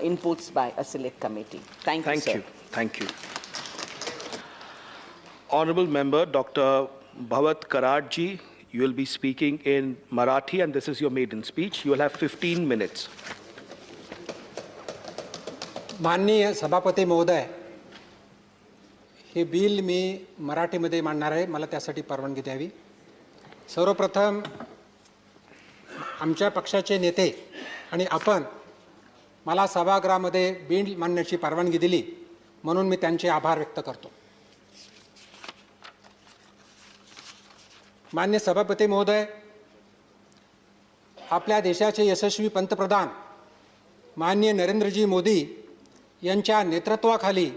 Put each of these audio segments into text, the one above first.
inputs by a select committee. Thank you, sir. Thank you. Honorable Member Dr. Bhavat Karatji, you will be speaking in Marathi, and this is your maiden speech. You will have 15 minutes. माननीय सभापती महोदय, हे bill मी मराठीमध्ये मांडणार आहे. मला त्यासाठी परवानगी द्यावी. सर्वप्रथम आमच्या पक्षाचे नेते आणि आपण मला सभागृहामध्ये बिल मांडण्याची परवानगी दिली म्हणून मी त्यांचे आभार व्यक्त करतो. माननीय सभापती महोदय, आपल्या देशाचे यशस्वी पंतप्रधान माननीय नरेंद्रजी मोदी यांच्या नेतृत्वाखाली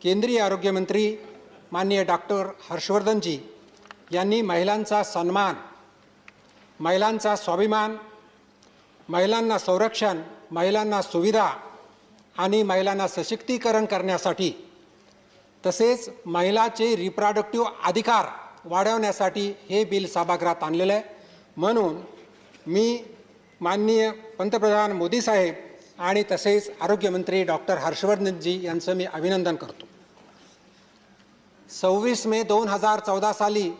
केंद्रीय आरोग्यमंत्री माननीय डॉक्टर हर्षवर्धनजी यांनी महिलांचा सन्मान, महिलांचा स्वाभिमान, महिलांना संरक्षण, महिलांना सुविधा आणि महिलांना सशक्तीकरण करण्यासाठी तसेच महिलाचे रिप्रोडक्टिव्ह अधिकार वाढवण्यासाठी हे बिल सभागृहात आणलेलं आहे. म्हणून मी माननीय पंतप्रधान मोदी साहेब आणि तसेच आरोग्यमंत्री डॉक्टर हर्षवर्धनजी यांचं मी अभिनंदन करतो. 26 मे 2014 साली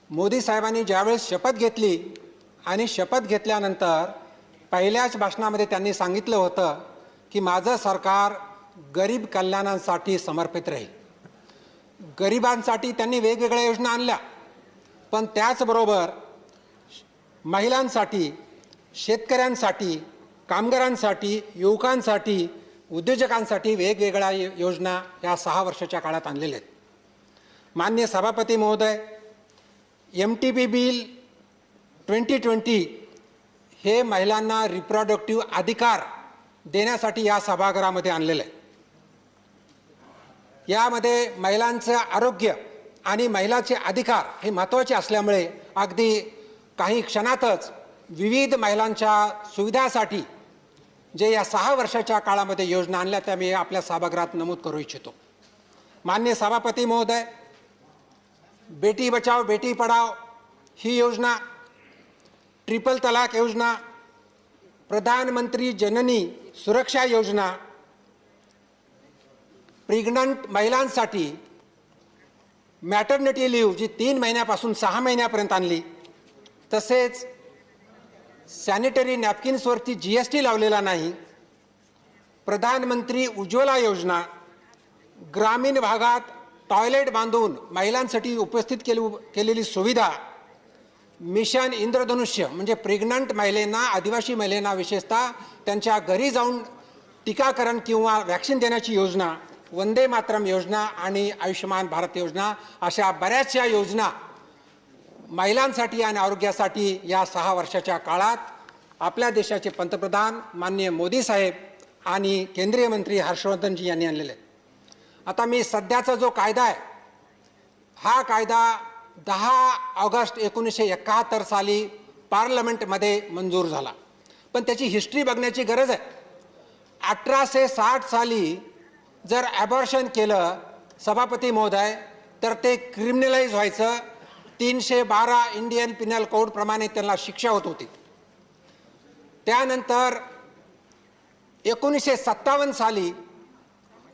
मोदी साहेबांनी ज्यावेळेस शपथ घेतली आणि शपथ घेतल्यानंतर पहिल्याच भाषणामध्ये त्यांनी सांगितलं होतं की माझं सरकार गरीब कल्याणासाठी समर्पित राहील. गरिबांसाठी त्यांनी वेगवेगळ्या योजना आणल्या, पण त्याचबरोबर महिलांसाठी, शेतकऱ्यांसाठी, कामगारांसाठी, युवकांसाठी, उद्योजकांसाठी वेगवेगळ्या योजना या 6 वर्षाच्या काळात आणलेल्या आहेत. माननीय सभापती महोदय, MTP बिल 2020 हे महिलांना रिप्रोडक्टिव्ह अधिकार देण्यासाठी या सभागृहामध्ये आणलेलं आहे. यामध्ये महिलांचं आरोग्य आणि महिलाचे अधिकार हे महत्त्वाचे असल्यामुळे अगदी काही क्षणातच विविध महिलांच्या सुविधासाठी जे या 6 वर्षाच्या काळामध्ये योजना आणल्या त्या मी आपल्या सभागृहात नमूद करू इच्छितो. माननीय सभापती महोदय, बेटी बचाओ बेटी पढाओ ही योजना, ट्रिपल तलाक योजना, प्रधानमंत्री जननी सुरक्षा योजना, प्रेग्नंट महिलांसाठी मॅटर्निटी लीव जी 3 महिन्यापासून 6 महिन्यापर्यंत आणली, तसेच सॅनिटरी नॅपकिन्सवरती GST लावलेला नाही, प्रधानमंत्री उज्ज्वला योजना, ग्रामीण भागात टॉयलेट बांधून महिलांसाठी उपस्थित केलेली सुविधा, मिशन इंद्रधनुष्य म्हणजे प्रेग्नंट महिलांना, आदिवासी महिलांना विशेषतः त्यांच्या घरी जाऊन टीकाकरण किंवा वॅक्सिन देण्याची योजना, वंदे मातरम योजना आणि आयुष्यमान भारत योजना अशा बऱ्याचशा योजना महिलांसाठी आणि आरोग्यासाठी या 6 वर्षाच्या काळात आपल्या देशाचे पंतप्रधान माननीय मोदी साहेब आणि केंद्रीय मंत्री हर्षवर्धनजी यांनी आणलेले आहेत. आता मी सध्याचा जो कायदा आहे हा कायदा 10 ऑगस्ट 1971 साली पार्लमेंटमध्ये मंजूर झाला, पण त्याची हिस्ट्री बघण्याची गरज आहे. 1860 साली जर ॲबॉर्शन केलं सभापती महोदय तर ते क्रिमिनलाइज व्हायचं. 312 इंडियन पिनल कोड प्रमाणे त्यांना शिक्षा होत होती. त्यानंतर 1957 साली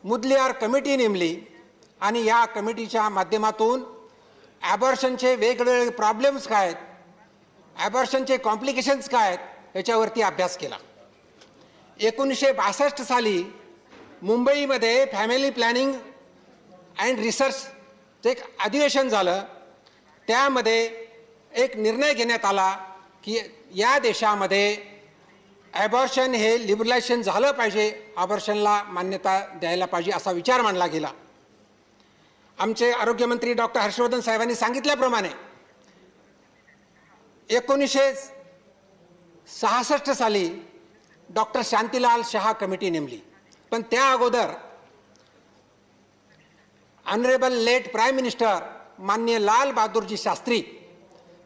मुदलियार कमिटी नेमली आणि या कमिटीच्या माध्यमातून ॲबॉर्शनचे वेगवेगळे प्रॉब्लेम्स काय आहेत, ॲबॉर्शनचे कॉम्प्लिकेशन्स काय आहेत याच्यावरती अभ्यास केला. 1962 साली मुंबईमध्ये फॅमिली प्लॅनिंग अँड रिसर्चचं एक अधिवेशन झालं. त्यामध्ये एक निर्णय घेण्यात आला की या देशामध्ये ॲबॉर्शन हे लिबरलायझेशन झालं पाहिजे, ॲबॉर्शनला मान्यता द्यायला पाहिजे असा विचार मांडला गेला. आमचे आरोग्यमंत्री डॉक्टर हर्षवर्धन साहेबांनी सांगितल्याप्रमाणे 1966 साली डॉक्टर शांतीलाल शहा कमिटी नेमली, पण त्या अगोदर ऑनरेबल लेट प्राईम मिनिस्टर माननीय लाल बहादूरजी शास्त्री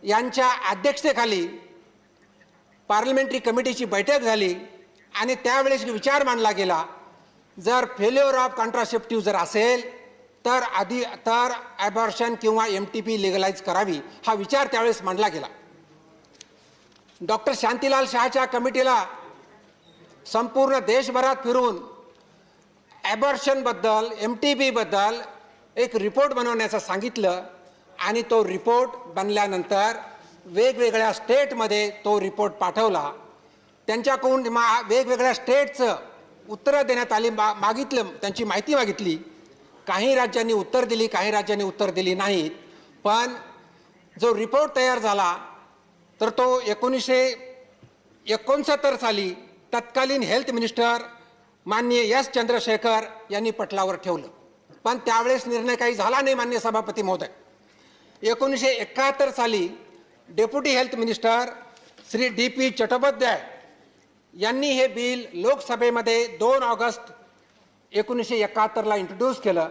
यांच्या अध्यक्षतेखाली पार्लमेंटरी कमिटीची बैठक झाली आणि त्यावेळेस विचार मांडला गेला, जर फेल्युअर ऑफ कॉन्ट्रासेप्टिव्ह जर असेल तर ॲबॉर्शन किंवा MTP लिगलाइज करावी हा विचार त्यावेळेस मांडला गेला. डॉक्टर शांतीलाल शहाच्या कमिटीला संपूर्ण देशभरात फिरून ॲबॉर्शनबद्दल MTB बद्दल एक रिपोर्ट बनवण्याचं सांगितलं आणि तो रिपोर्ट बनल्यानंतर वेगवेगळ्या स्टेटमध्ये तो रिपोर्ट पाठवला. त्यांच्याकडून वेगवेगळ्या स्टेटचं उत्तरं देण्यात आली, मागितलं, त्यांची माहिती मागितली. काही राज्यांनी उत्तर दिली, काही राज्यांनी उत्तर दिली नाहीत. पण जो रिपोर्ट तयार झाला तर तो 1969 साली तत्कालीन हेल्थ मिनिस्टर माननीय S. चंद्रशेखर यांनी पटलावर ठेवलं. पण त्यावेळेस निर्णय काही झाला नाही माननीय सभापती महोदय. 1971 साली deputy health minister Shri DP Chattopadhyay यांनी हे बिल लोकसभेमध्ये 2 ऑगस्ट 1971 इंट्रोड्यूस केलं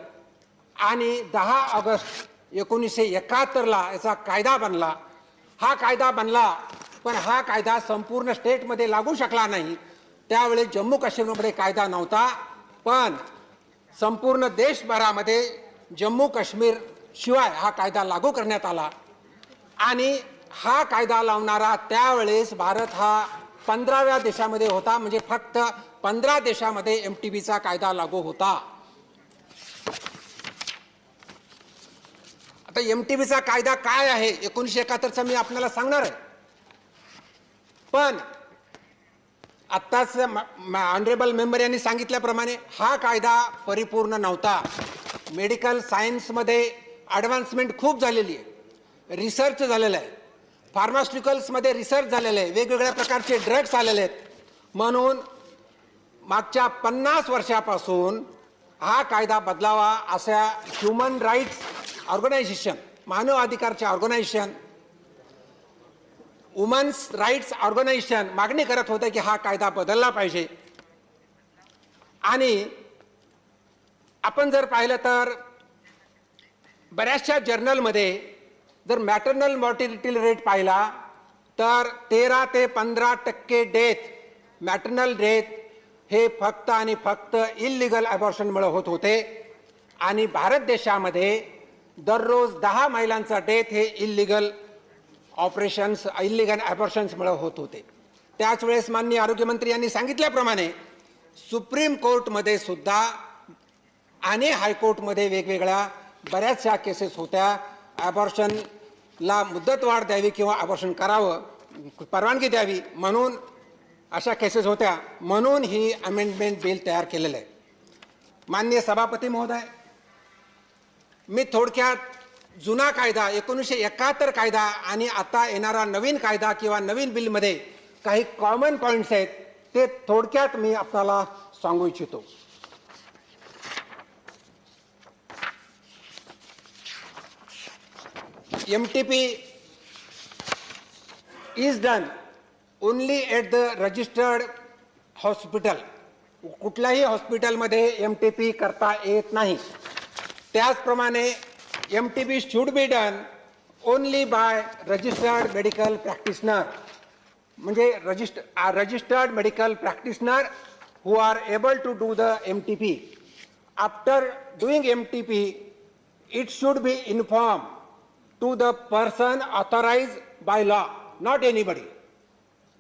आणि 10 ऑगस्ट 1971 याचा कायदा बनला. हा कायदा बनला पण हा कायदा संपूर्ण स्टेटमध्ये लागू शकला नाही. त्यावेळेस जम्मू काश्मीरमध्ये कायदा नव्हता, पण संपूर्ण देशभरामध्ये जम्मू काश्मीर शिवाय हा कायदा लागू करण्यात आला. आणि हा कायदा लावणारा त्यावेळेस भारत हा 15व्या देशामध्ये होता. म्हणजे फक्त 15 देशामध्ये MTBचा कायदा लागू होता. आता MTBचा कायदा काय आहे 1971चा मी आपल्याला सांगणार आहे. पण आत्ताच ऑनरेबल मेंबर यांनी सांगितल्याप्रमाणे हा कायदा परिपूर्ण नव्हता. मेडिकल सायन्समध्ये ॲडव्हान्समेंट खूप झालेली आहे, रिसर्च झालेला आहे, फार्मास्युटिकल्समध्ये रिसर्च झालेलं आहे, वेगवेगळ्या प्रकारचे ड्रग्स आलेले आहेत. म्हणून मागच्या 50 वर्षापासून हा कायदा बदलावा अशा ह्युमन राईट्स ऑर्गनायझेशन, मानव अधिकारचे ऑर्गनायझेशन, वुमन्स राईट्स ऑर्गनायझेशन मागणी करत होते की हा कायदा बदलला पाहिजे. आणि आपण जर पाहिलं तर बऱ्याचशा जर्नलमध्ये जर मॅटर्नल मॉर्टिलिटी रेट पाहिला तर 13 ते 15% डेथ, मॅटर्नल डेथ हे फक्त आणि फक्त इल्लिगल ॲबॉर्शनमुळे होत होते. आणि भारत देशामध्ये दररोज 10 महिलांचा डेथ हे इल्लिगल ऑपरेशन्स, इल्लिगल ॲबॉर्शन्समुळे होत होते. त्याच वेळेस माननीय आरोग्यमंत्री यांनी सांगितल्याप्रमाणे सुप्रीम कोर्टमध्ये सुद्धा आणि हायकोर्टमध्ये वेगवेगळ्या बऱ्याचशा केसेस होत्या. ॲबॉर्शनला मुदतवाढ द्यावी किंवा ॲबॉर्शन करावं, परवानगी द्यावी म्हणून अशा केसेस होत्या. म्हणून ही अमेंडमेंट बिल तयार केलेलं आहे. माननीय सभापती महोदय, मी थोडक्यात जुना कायदा 1971 कायदा आणि आता येणारा नवीन कायदा किंवा नवीन बिलमध्ये काही कॉमन पॉईंट्स आहेत ते थोडक्यात मी आपल्याला सांगू इच्छितो. MTP is done only at the registered hospital. कुठल्याही हॉस्पिटलमध्ये MTP करता येत नाही. त्याचप्रमाणे MTP should be done only by registered medical practitioner. म्हणजे registered medical practitioner who are able to do the MTP. After doing MTP, it should be informed to the person authorized by law, not anybody.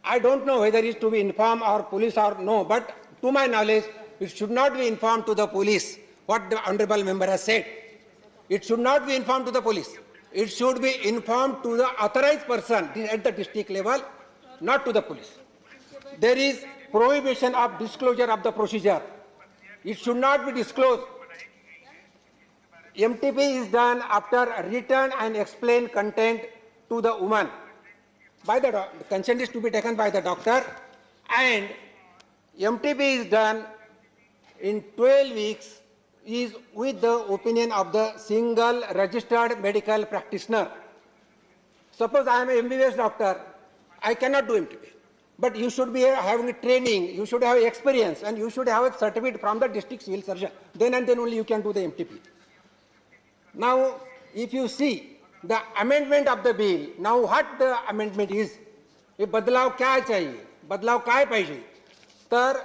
I don't know whether it is to be informed or police or no, but to my knowledge, it should not be informed to the police, what the honorable member has said. It should not be informed to the police. It should be informed to the authorized person at the district level, not to the police. There is prohibition of disclosure of the procedure. It should not be disclosed. MTP is done after written and explained content to the woman. By the consent is to be taken by the doctor, and MTP is done in 12 weeks is with the opinion of the single registered medical practitioner. Suppose I am an MBBS doctor, I cannot do MTP. But you should be having training, you should have experience, and you should have a certificate from the district civil surgeon. Then and then only you can do the MTP. Now, if you see the amendment of the bill, now what the amendment is? ये बदलाव क्या चाहिए, बदलाव काय पाहिजे? तर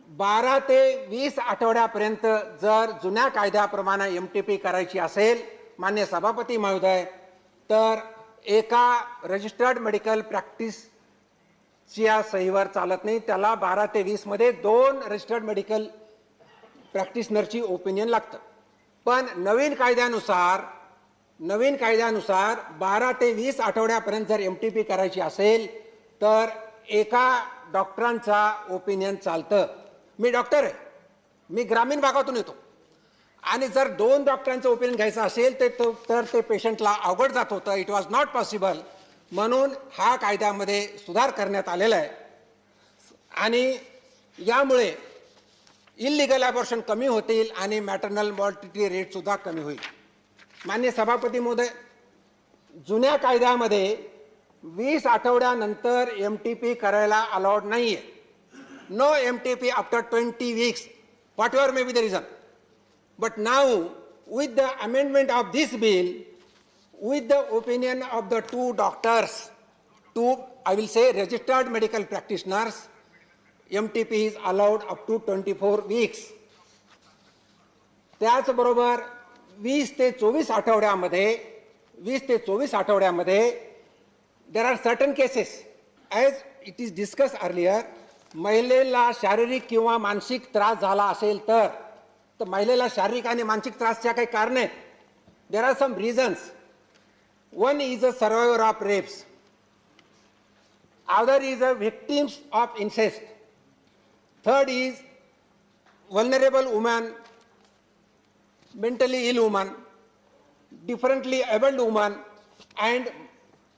12 ते 20 आठवड्यापर्यंत जर जुन्या कायद्याप्रमाणे MTP करायची असेल मान्य सभापती महोदय, तर एका रजिस्टर्ड मेडिकल प्रॅक्टिस च्या सहीवर चालत नाही. त्याला 12 ते 20 मध्ये 2 रजिस्टर्ड मेडिकल प्रॅक्टिशनरची ओपिनियन लागतं. पण नवीन कायद्यानुसार 12 ते 20 आठवड्यापर्यंत जर MTP करायची असेल तर एका डॉक्टरांचा ओपिनियन चालतं. मी डॉक्टर आहे, मी ग्रामीण भागातून येतो आणि जर 2 डॉक्टरांचं ओपिनियन घ्यायचं असेल तर ते पेशंटला अवघड जात होतं. It was not possible. म्हणून हा कायद्यामध्ये सुधार करण्यात आलेला आहे आणि यामुळे इल्लिगल अबॉर्शन कमी होतील आणि मॅटर्नल मॉर्टिलिटी रेट सुद्धा कमी होईल. माननीय सभापती महोदय, जुन्या कायद्यामध्ये 20 आठवड्यानंतर MTP करायला अलाउड नाहीये. No MTP after 20 weeks, whatever may be the reason. But now, with the amendment of this bill, with the opinion of the 2 doctors, 2, I will say, registered medical practitioners, MTP is allowed up to 24 weeks. त्याचबरोबर 20 ते 24 आठवड्यामध्ये there are certain cases, as it is discussed earlier, महिलेला शारीरिक किंवा मानसिक त्रास झाला असेल तर महिलेला शारीरिक आणि मानसिक त्रासच्या काही कारणे आहेत. There are some reasons. One is a survivor of rapes. Other is a victims of incest. Third is vulnerable woman, mentally ill woman, differently abled woman, and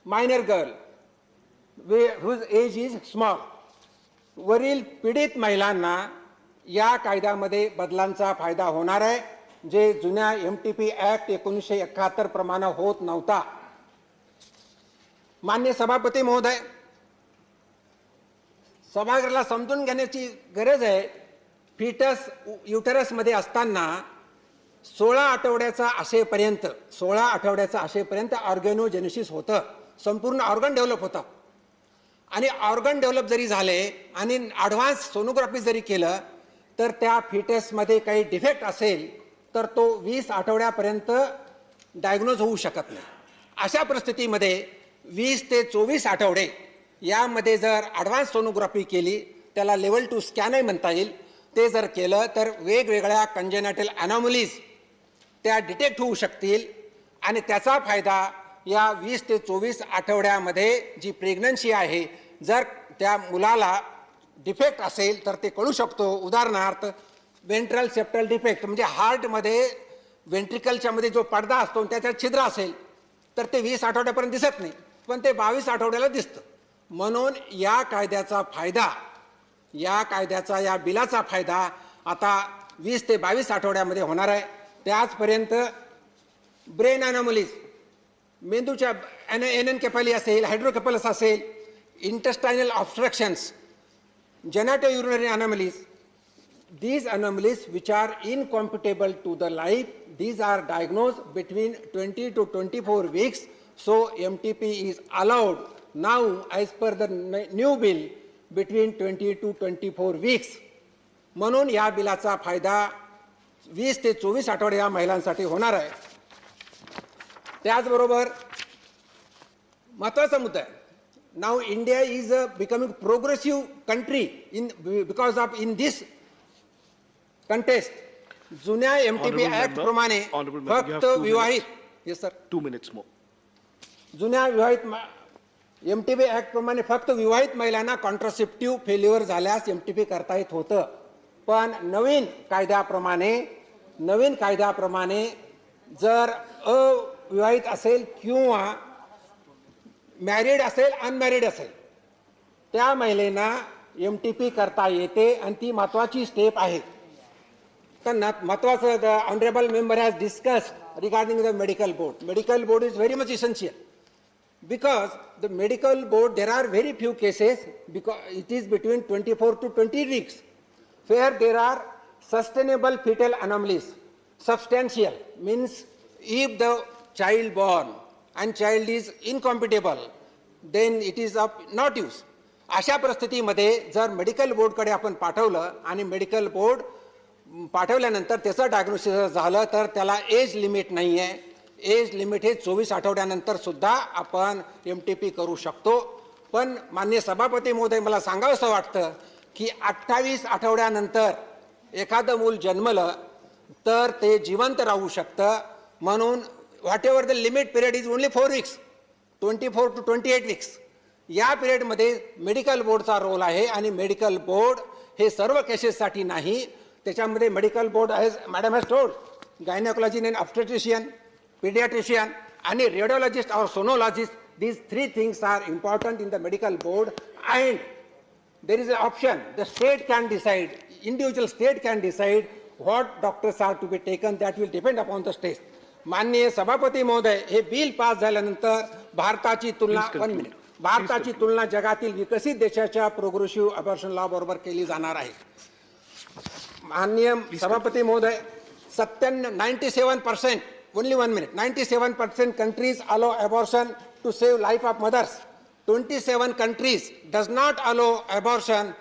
minor girl whose age is small. वरील पीडित महिलांना या कायद्यामध्ये बदलांचा फायदा होणार आहे, जे जुन्या MTP ऍक्ट 1971 प्रमाणे होत नव्हता. माननीय सभापती महोदय, सभागृहाला समजून घेण्याची गरज आहे. फिटस युटरसमध्ये असताना 16 आठवड्याचा असेपर्यंत ऑर्गॅनोजेनेसिस होतं, संपूर्ण ऑर्गन डेव्हलप होतं. आणि ऑर्गन डेव्हलप जरी झाले आणि ॲडव्हान्स सोनोग्राफी जरी केलं तर त्या फिटसमध्ये काही डिफेक्ट असेल तर तो 20 आठवड्यापर्यंत डायग्नोज होऊ शकत नाही. अशा परिस्थितीमध्ये 20 ते 24 आठवडे यामध्ये जर ॲडव्हान्स सोनोग्राफी केली, त्याला लेवल 2 स्कॅनही म्हणता येईल, ते जर केलं तर वेगवेगळ्या कंजेनेटल अनॉमलीज त्या डिटेक्ट होऊ शकतील आणि त्याचा फायदा या 20 ते 24 आठवड्यामध्ये जी प्रेग्नन्सी आहे, जर त्या मुलाला डिफेक्ट असेल तर ते कळू शकतो. उदाहरणार्थ वेंट्रल सेप्टल डिफेक्ट म्हणजे हार्टमध्ये वेंट्रिकलच्या मध्ये जो पडदा असतो त्याच्यात छिद्र असेल तर ते 20 आठवड्यापर्यंत दिसत नाही, पण ते 22 आठवड्याला दिसतं. म्हणून या कायद्याचा फायदा, या बिलाचा फायदा आता 20 ते 22 आठवड्यामध्ये होणार आहे. त्याचपर्यंत ब्रेन अनॉमलीज, मेंदूच्या एनएनकेफाली असेल, हायड्रोकेफलस असेल, इंटेस्टायनल ऑब्स्ट्रक्शन्स, genitourinary anomalies, these anomalies which are incompatible to the life, these are diagnosed between 20 to 24 weeks. So MTP is allowed now as per the new bill between 20 to 24 weeks. म्हणून या बिलाचा फायदा 20 ते 24 आठवडे या महिलांसाठी होणार आहे. त्याचबरोबर महत्त्वाचा मुद्दा आहे, now India is becoming progressive country because of in this contest. जुन्या MTP ऍक्ट प्रमाणे फक्त विवाहित, yes sir, 2 minutes more. जुन्या MTP ऍक्ट प्रमाणे फक्त विवाहित महिलांना कॉन्ट्रासेप्टिव्ह फेल्युअर झाल्यास MTP करता येत होतं. पण नवीन कायद्याप्रमाणे जर अविवाहित असेल किंवा मॅरिड असेल, अनमॅरिड असेल, त्या महिलेना MTP करता येते आणि ती महत्त्वाची स्टेप आहे. तर महत्त्वाचं, the honourable member has discussed regarding the medical board. Medical board is very much essential because the medical board, there are very few cases because it is between 24 to 20 weeks where there are sustainable fetal anomalies. Substantial means if the child born and child is incompatible, then it is of not use. अशा परिस्थितीमध्ये जर medical बोर्डकडे आपण पाठवलं आणि medical board पाठवल्यानंतर त्याचं diagnosis झालं तर त्याला एज लिमिट नाही आहे. एज लिमिट हे 24 आठवड्यानंतर सुद्धा आपण MTP करू शकतो. पण माननीय सभापती महोदय, मला सांगावंसं वाटतं की 28 आठवड्यानंतर एखादं मूल जन्मलं तर ते जिवंत राहू शकतं. म्हणून what ever the limit period is only 4 weeks, 24 to 28 weeks. या पिरियडमध्ये मेडिकल बोर्डचा रोल आहे आणि मेडिकल बोर्ड हे सर्व केसेससाठी नाही. त्याच्यामध्ये medical board as madam has told, gynaecology and obstetrician, paediatrician आणि रेडिओलॉजिस्ट और sonologist. These 3 things are important in the medical board, and there is an option. The state can decide, individual state can decide what doctors are to be taken. That will depend upon the state. माननीय सभापती महोदय, हे bill pass झाल्यानंतर भारताची तुलना 1 minute, भारताची तुलना जगातील विकसित देशाच्या प्रोग्रेसिव्ह अबॉर्शन लॉ बरोबर केली जाणार आहे. माननीय सभापती महोदय, 97%, only 1 minute, 97% countries allow abortion to save life of mothers. 27 countries does not allow abortion,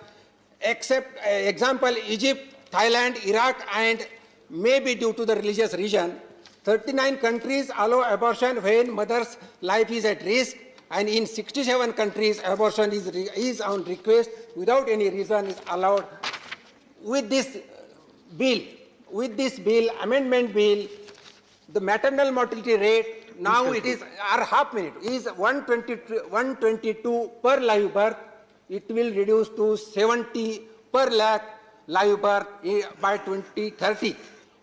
except example Egypt, Thailand, Iraq, and maybe due to the religious reason. 39 countries allow abortion when mother's life is at risk, and in 67 countries abortion is on request without any reason is allowed. With this bill, amendment bill, the maternal mortality rate now it is half minute is 122 per live birth. It will reduce to 70 per lakh live birth by 2030.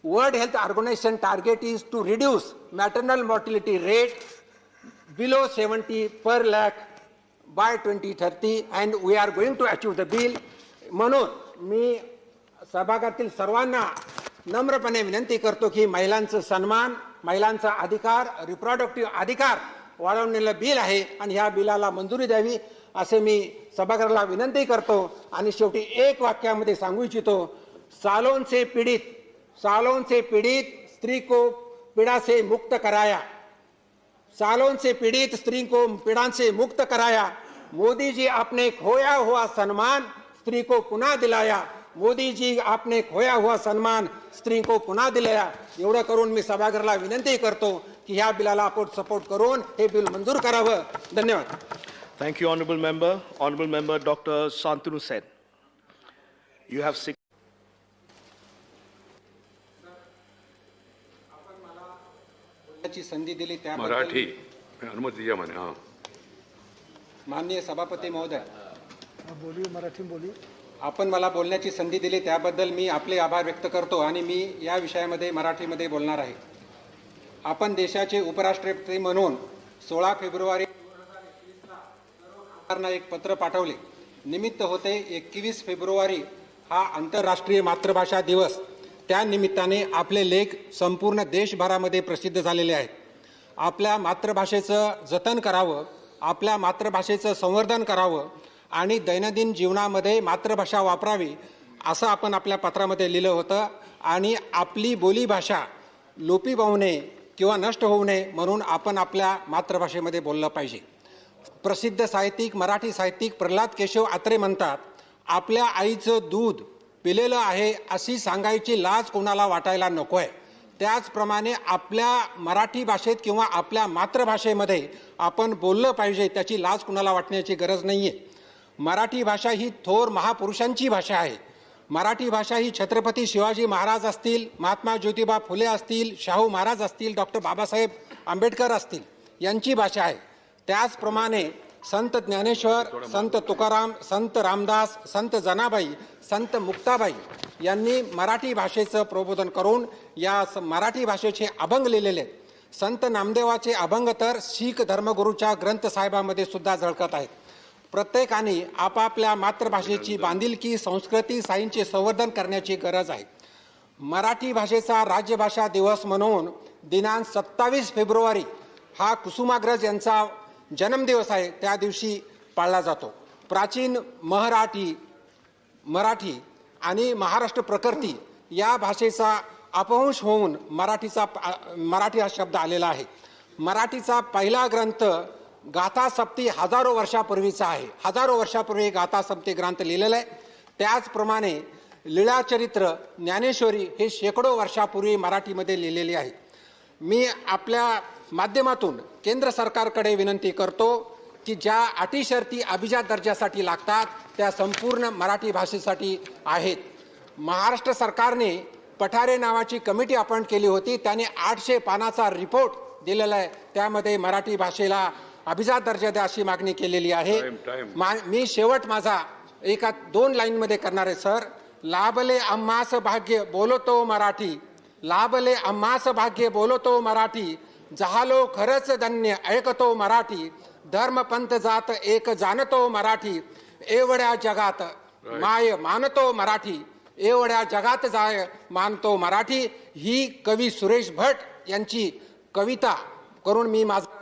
World Health Organization target is to reduce maternal mortality rate below 70 per lakh by 2030, and we are going to achieve the bill. म्हणून मी सभागृहातील सर्वांना नम्रपणे विनंती करतो की महिलांचा सन्मान, महिलांचा अधिकार, रिप्रोडक्टिव्ह अधिकार वाढवलेलं बिल आहे आणि ह्या बिलाला मंजुरी द्यावी असे मी सभागृहाला विनंती करतो. आणि शेवटी एक वाक्यामध्ये सांगू इच्छितो, सालों से पीड़ित स्त्री को पीड़ा से मुक्त कराया, सालों से पीड़ित स्त्री को पीड़ा से मुक्त कराया. मोदी जी आपने खोया हुआ सम्मान स्त्री को पुन्हा दिलाया. मोदी जी आपने खोया हुआ सम्मान स्त्री को पुन्हा दिलाया. एवढं करून मी सभागृहाला विनंती करतो की ह्या बिलाला आपण सपोर्ट करून हे बिल मंजूर करावं. धन्यवाद. Thank you, honorable member. Honorable member Dr. Shantanu Sen. You have 6. बोलण्याची संधी दिली त्याबद्दल मराठी अनुमती द्या म्हणे. हां, माननीय सभापती महोदय, आपण मला बोलण्याची संधी दिली त्याबद्दल मी आपले आभार व्यक्त करतो आणि मी या विषयामध्ये मराठीमध्ये बोलणार आहे. आपण देशाचे उपराष्ट्रपती म्हणून 16 फेब्रुवारी 2021 एक पत्र पाठवले. निमित्त होते 21 फेब्रुवारी हा आंतरराष्ट्रीय मातृभाषा दिवस. त्या निमित्ताने आपले लेख संपूर्ण देशभरामध्ये प्रसिद्ध झालेले आहेत. आपल्या मातृभाषेचं जतन करावं, आपल्या मातृभाषेचं संवर्धन करावं आणि दैनंदिन जीवनामध्ये मातृभाषा वापरावी असं आपण आपल्या पत्रामध्ये लिहिलं होतं. आणि आपली बोलीभाषा लोपी पाहू नये किंवा नष्ट होऊ नये म्हणून आपण आपल्या मातृभाषेमध्ये बोललं पाहिजे. प्रसिद्ध साहित्यिक, मराठी साहित्यिक प्रल्हाद केशव आत्रे म्हणतात, आपल्या आईचं दूध पिलेलं आहे अशी सांगायची लाज कोणाला वाटायला नको आहे. त्याचप्रमाणे आपल्या मराठी भाषेत किंवा आपल्या मातृभाषेमध्ये आपण बोललं पाहिजे, त्याची लाज कुणाला वाटण्याची गरज नाही आहे. मराठी भाषा ही थोर महापुरुषांची भाषा आहे. मराठी भाषा ही छत्रपती शिवाजी महाराज असतील, महात्मा ज्योतिबा फुले असतील, शाहू महाराज असतील, डॉक्टर बाबासाहेब आंबेडकर असतील यांची भाषा आहे. त्याचप्रमाणे संत ज्ञानेश्वर, संत तुकाराम, संत रामदास, संत जनाबाई, संत मुक्ताबाई यांनी मराठी भाषेचं प्रबोधन करून या मराठी भाषेचे अभंग लिहिलेले आहेत. संत नामदेवाचे अभंग तर शीख धर्मगुरूच्या ग्रंथसाहेबामध्ये सुद्धा झळकत आहेत. प्रत्येकाने आपापल्या मातृभाषेची बांधिलकी, संस्कृती, साईंचे संवर्धन करण्याची गरज आहे. मराठी भाषेचा राज्यभाषा दिवस म्हणून दिनांक 27 फेब्रुवारी हा कुसुमाग्रज यांचा जन्मदिवस आहे, त्या दिवशी पाळला जातो. प्राचीन मराठी आणि महाराष्ट्र प्रकृती या भाषेचा अपभ्रंश होऊन मराठी हा शब्द आलेला आहे. मराठीचा पहिला ग्रंथ गाथा सप्ती हजारो वर्षापूर्वीचा आहे. हजारो वर्षापूर्वी गाथा सप्ती ग्रंथ लिहिलेला आहे. त्याचप्रमाणे लीळाचरित्र, ज्ञानेश्वरी हे शेकडो वर्षापूर्वी मराठीमध्ये लिहिलेले आहे. मी आपल्या माध्यमातून केंद्र सरकारकडे विनंती करतो की ज्या अटी शर्ती अभिजात दर्जासाठी लागतात त्या संपूर्ण मराठी भाषेसाठी आहेत. महाराष्ट्र सरकारने पठारे नावाची कमिटी अपॉइंट केली होती. त्याने 800 पानाचा रिपोर्ट दिलेला आहे. त्यामध्ये मराठी भाषेला अभिजात दर्जा द्या अशी मागणी केलेली आहे. मी शेवट माझा एका 2 लाईनमध्ये करणार आहे सर. लाभले आम्हास भाग्य बोलतो मराठी, लाभले आम्हास भाग्य बोलतो मराठी, झालो खरंच धन्य ऐकतो मराठी, धर्म पंथ जात एक जाणतो मराठी, एवढ्या जगात माय मानतो मराठी, एवढ्या जगात जाय मानतो मराठी. ही कवी सुरेश भट यांची कविता करून मी माझा